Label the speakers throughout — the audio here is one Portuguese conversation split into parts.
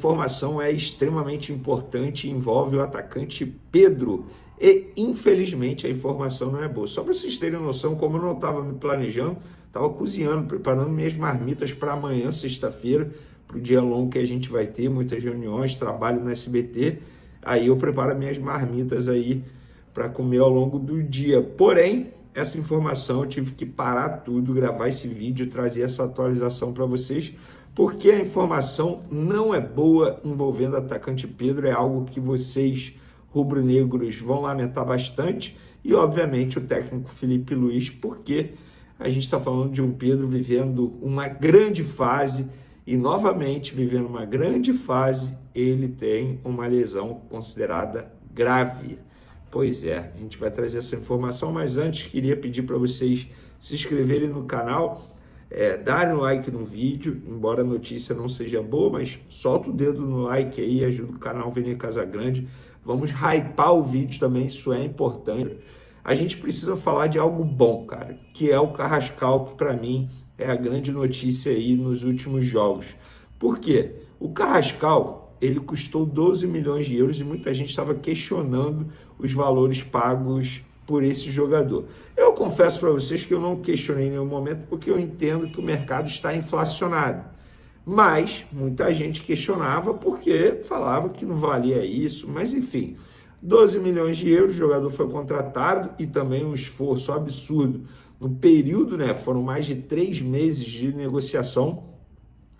Speaker 1: Informação é extremamente importante e envolve o atacante Pedro. E, infelizmente, a informação não é boa. Só para vocês terem noção, como eu não estava me planejando, estava cozinhando, preparando minhas marmitas para amanhã, sexta-feira, para o dia longo que a gente vai ter, muitas reuniões, trabalho no SBT. Aí eu preparo minhas marmitas aí para comer ao longo do dia. Porém, essa informação eu tive que parar tudo, gravar esse vídeo, trazer essa atualização para vocês, porque a informação não é boa envolvendo o atacante Pedro, é algo que vocês, rubro-negros, vão lamentar bastante, e obviamente o técnico Felipe Luiz, porque a gente está falando de um Pedro vivendo uma grande fase, e novamente vivendo uma grande fase, ele tem uma lesão considerada grave. Pois é, a gente vai trazer essa informação, mas antes queria pedir para vocês se inscreverem no canal, darem um like no vídeo, embora a notícia não seja boa, mas solta o dedo no like aí, ajuda o canal Vene Casagrande. Vamos hypar o vídeo também, isso é importante. A gente precisa falar de algo bom, cara, que é o Carrascal, que para mim é a grande notícia aí nos últimos jogos. Por quê? O Carrascal, ele custou 12 milhões de euros e muita gente estava questionando os valores pagos por esse jogador. Eu confesso para vocês que eu não questionei em nenhum momento, porque eu entendo que o mercado está inflacionado. Mas muita gente questionava porque falava que não valia isso, mas enfim, 12 milhões de euros, o jogador foi contratado e também um esforço absurdo. No período, né, foram mais de 3 meses de negociação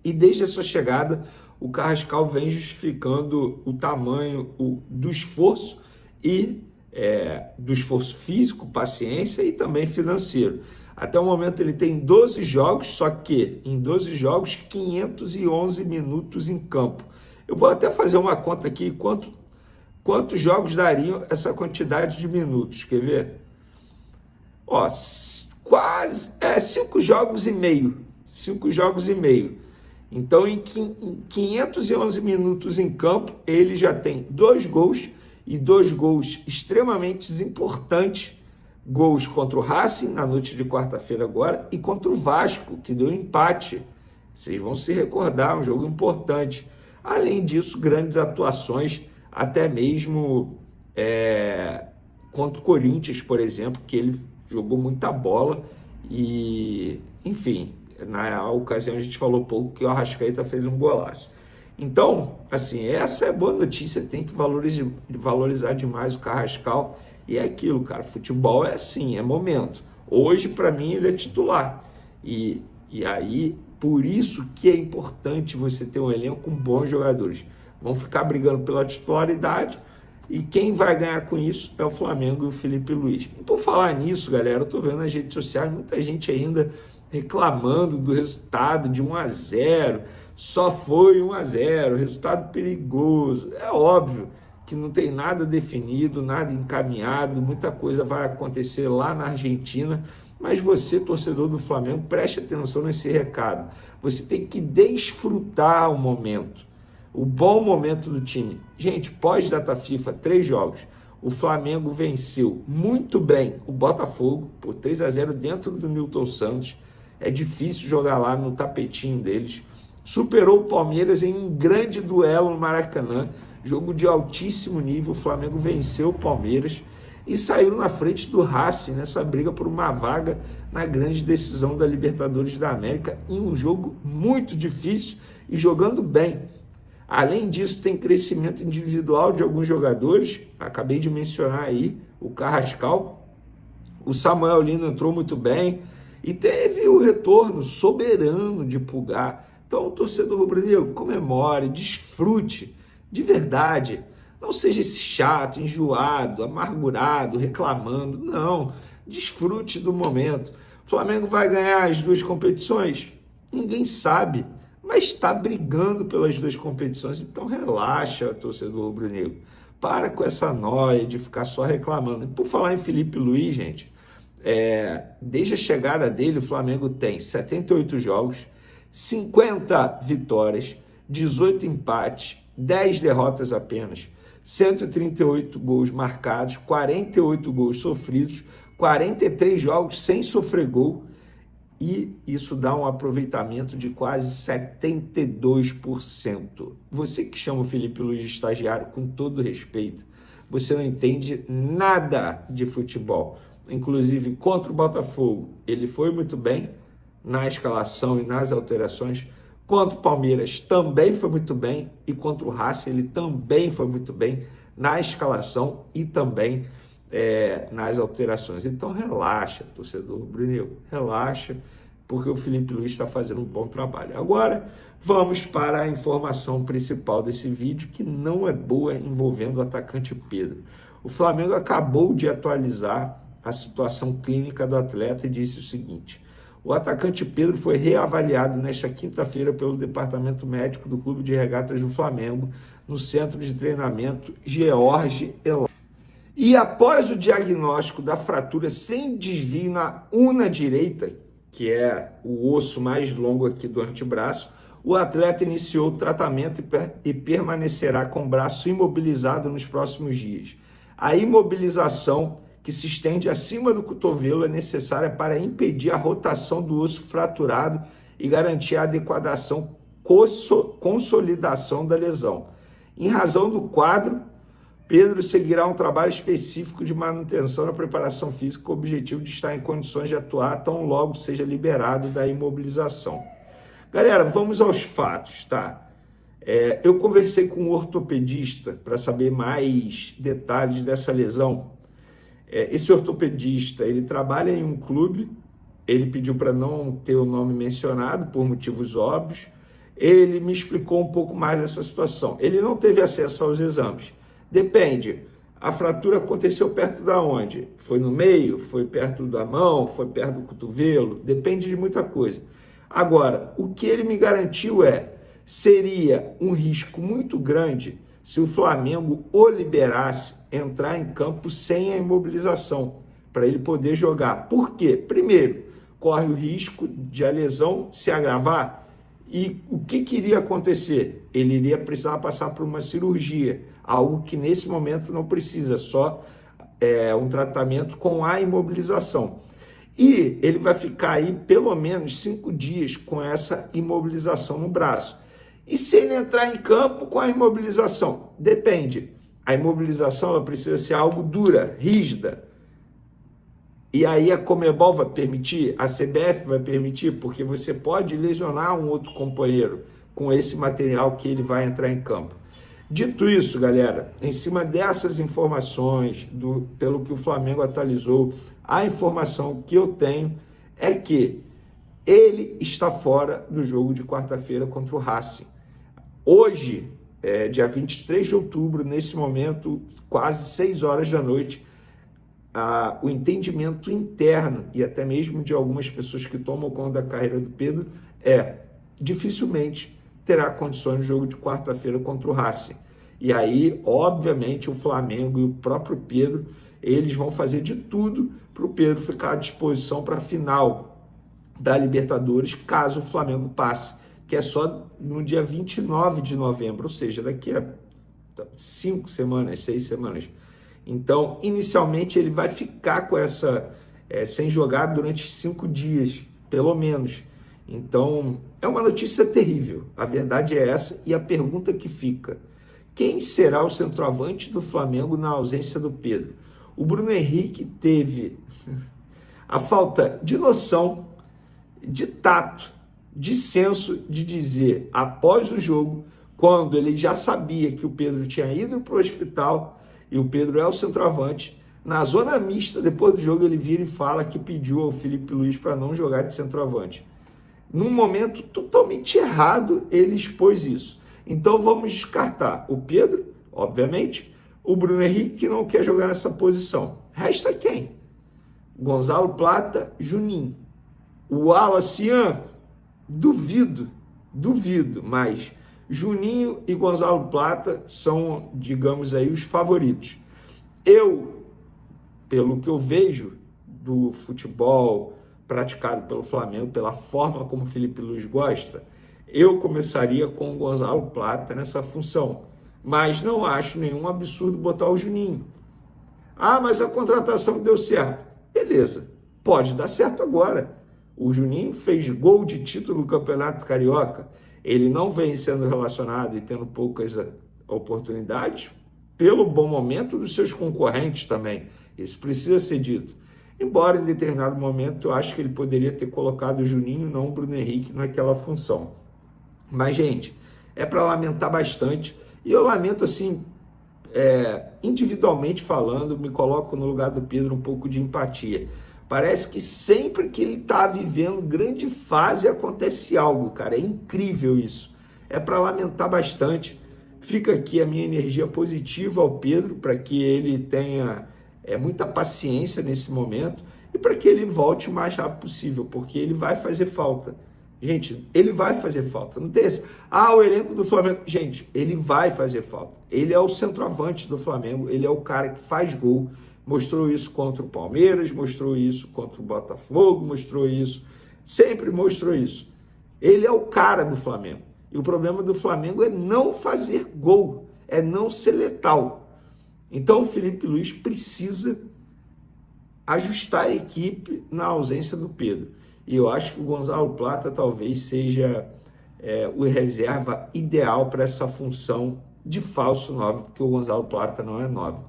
Speaker 1: e desde a sua chegada o Carrascal vem justificando o tamanho do esforço e do esforço físico, paciência e também financeiro. Até o momento ele tem 12 jogos, só que em 12 jogos, 511 minutos em campo. Eu vou até fazer uma conta aqui, quantos jogos dariam essa quantidade de minutos, quer ver? Ó, quase 5 jogos e meio. 5 jogos e meio. Então, em 511 minutos em campo, ele já tem 2 gols, e 2 gols extremamente importantes, gols contra o Racing, na noite de quarta-feira agora, e contra o Vasco, que deu empate. Vocês vão se recordar, um jogo importante. Além disso, grandes atuações, até mesmo contra o Corinthians, por exemplo, que ele jogou muita bola e, enfim, na ocasião a gente falou pouco que o Arrascaeta fez um golaço. Então, assim, essa é boa notícia, tem que valorizar demais o Carrascal, e é aquilo, cara, futebol é assim, é momento. Hoje, para mim, ele é titular, e aí, por isso que é importante você ter um elenco com bons jogadores. Vão ficar brigando pela titularidade, e quem vai ganhar com isso é o Flamengo e o Felipe Luiz. E por falar nisso, galera, eu tô vendo nas redes sociais muita gente ainda reclamando do resultado de 1-0, só foi 1-0, resultado perigoso. É óbvio que não tem nada definido, nada encaminhado, muita coisa vai acontecer lá na Argentina, mas você, torcedor do Flamengo, preste atenção nesse recado. Você tem que desfrutar o momento, o bom momento do time. Gente, pós-data FIFA, 3 jogos, o Flamengo venceu muito bem o Botafogo por 3-0 dentro do Newton Santos. É difícil jogar lá no tapetinho deles. Superou o Palmeiras em um grande duelo no Maracanã, jogo de altíssimo nível. O Flamengo venceu o Palmeiras e saiu na frente do Racing nessa briga por uma vaga na grande decisão da Libertadores da América, em um jogo muito difícil e jogando bem. Além disso, tem crescimento individual de alguns jogadores, acabei de mencionar aí o Carrascal, o Samuel Lino entrou muito bem, e teve o retorno soberano de Pulgar. Então, o torcedor rubro-negro, comemore, desfrute, de verdade. Não seja esse chato, enjoado, amargurado, reclamando. Não, desfrute do momento. O Flamengo vai ganhar as 2 competições? Ninguém sabe, mas está brigando pelas 2 competições. Então, relaxa, torcedor rubro-negro. Para com essa noia de ficar só reclamando. E por falar em Felipe Luiz, gente, desde a chegada dele, o Flamengo tem 78 jogos, 50 vitórias, 18 empates, 10 derrotas apenas, 138 gols marcados, 48 gols sofridos, 43 jogos sem sofrer gol, e isso dá um aproveitamento de quase 72%. Você que chama o Felipe Luiz de estagiário, com todo respeito, você não entende nada de futebol. Inclusive, contra o Botafogo, ele foi muito bem na escalação e nas alterações. Contra o Palmeiras, também foi muito bem. E contra o Racing, ele também foi muito bem na escalação e também nas alterações. Então relaxa, torcedor rubro-negro, relaxa, porque o Felipe Luiz está fazendo um bom trabalho. Agora vamos para a informação principal desse vídeo, que não é boa, envolvendo o atacante Pedro. O Flamengo acabou de atualizar a situação clínica do atleta e disse o seguinte: o atacante Pedro foi reavaliado nesta quinta-feira pelo departamento médico do Clube de Regatas do Flamengo, no centro de treinamento George Elá. E após o diagnóstico da fratura sem desvio na una direita, que é o osso mais longo aqui do antebraço, o atleta iniciou o tratamento e permanecerá com o braço imobilizado nos próximos dias. A imobilização, que se estende acima do cotovelo, é necessária para impedir a rotação do osso fraturado e garantir a adequação, consolidação da lesão. Em razão do quadro, Pedro seguirá um trabalho específico de manutenção da preparação física com o objetivo de estar em condições de atuar tão logo seja liberado da imobilização. Galera, vamos aos fatos, tá? Eu conversei com um ortopedista para saber mais detalhes dessa lesão. Esse ortopedista, ele trabalha em um clube, ele pediu para não ter o nome mencionado por motivos óbvios. Ele me explicou um pouco mais dessa situação. Ele não teve acesso aos exames. Depende, a fratura aconteceu perto da onde? Foi no meio? Foi perto da mão? Foi perto do cotovelo? Depende de muita coisa. Agora, o que ele me garantiu seria um risco muito grande se o Flamengo o liberasse entrar em campo sem a imobilização, para ele poder jogar. Por quê? Primeiro, corre o risco de a lesão se agravar. E o que iria acontecer? Ele iria precisar passar por uma cirurgia, algo que nesse momento não precisa, só um tratamento com a imobilização. E ele vai ficar aí pelo menos 5 dias com essa imobilização no braço. E se ele entrar em campo com a imobilização? Depende. A imobilização ela precisa ser algo dura, rígida. E aí a Conmebol vai permitir, a CBF vai permitir, porque você pode lesionar um outro companheiro com esse material que ele vai entrar em campo. Dito isso, galera, em cima dessas informações, pelo que o Flamengo atualizou, a informação que eu tenho é que ele está fora do jogo de quarta-feira contra o Racing. Hoje, dia 23 de outubro, nesse momento, quase 6 horas da noite, o entendimento interno e até mesmo de algumas pessoas que tomam conta da carreira do Pedro dificilmente terá condições de jogo de quarta-feira contra o Racing. E aí, obviamente, o Flamengo e o próprio Pedro, eles vão fazer de tudo para o Pedro ficar à disposição para a final da Libertadores, caso o Flamengo passe, que é só no dia 29 de novembro, ou seja, daqui a 5 semanas, 6 semanas. Então, inicialmente, ele vai ficar com sem jogar durante 5 dias, pelo menos. Então, é uma notícia terrível. A verdade é essa. E a pergunta que fica: quem será o centroavante do Flamengo na ausência do Pedro? O Bruno Henrique teve a falta de noção, de tato, de senso de dizer, após o jogo, quando ele já sabia que o Pedro tinha ido para o hospital, e o Pedro é o centroavante, na zona mista, depois do jogo, ele vira e fala que pediu ao Felipe Luiz para não jogar de centroavante. Num momento totalmente errado, ele expôs isso. Então vamos descartar o Pedro, obviamente, o Bruno Henrique, que não quer jogar nessa posição. Resta quem? Gonzalo Plata, Juninho. O Wallace, duvido, mas Juninho e Gonzalo Plata são, digamos aí, os favoritos. Pelo que eu vejo do futebol praticado pelo Flamengo, pela forma como o Felipe Luiz gosta, eu começaria com o Gonzalo Plata nessa função. Mas não acho nenhum absurdo botar o Juninho. Mas a contratação deu certo. Beleza, pode dar certo agora. O Juninho fez gol de título do Campeonato Carioca. Ele não vem sendo relacionado e tendo poucas oportunidades pelo bom momento dos seus concorrentes também. Isso precisa ser dito. Embora em determinado momento eu acho que ele poderia ter colocado o Juninho, não o Bruno Henrique, naquela função. Mas, gente, é para lamentar bastante. E eu lamento, assim, individualmente falando, me coloco no lugar do Pedro um pouco de empatia. Parece que sempre que ele está vivendo grande fase acontece algo, cara. É incrível isso. É para lamentar bastante. Fica aqui a minha energia positiva ao Pedro, para que ele tenha muita paciência nesse momento e para que ele volte o mais rápido possível, porque ele vai fazer falta. Gente, ele vai fazer falta. Não tem esse, o elenco do Flamengo. Gente, ele vai fazer falta. Ele é o centroavante do Flamengo, ele é o cara que faz gol. Mostrou isso contra o Palmeiras, mostrou isso contra o Botafogo, mostrou isso, sempre mostrou isso. Ele é o cara do Flamengo. E o problema do Flamengo é não fazer gol, é não ser letal. Então o Felipe Luiz precisa ajustar a equipe na ausência do Pedro. E eu acho que o Gonzalo Plata talvez seja o reserva ideal para essa função de falso 9, porque o Gonzalo Plata não é 9.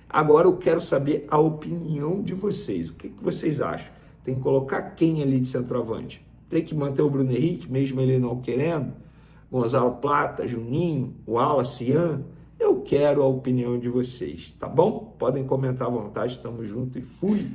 Speaker 1: Agora eu quero saber a opinião de vocês. O que vocês acham? Tem que colocar quem ali de centroavante? Tem que manter o Bruno Henrique, mesmo ele não querendo? Gonzalo Plata, Juninho, o Wallace, Ian? Eu quero a opinião de vocês, tá bom? Podem comentar à vontade, estamos juntos e fui!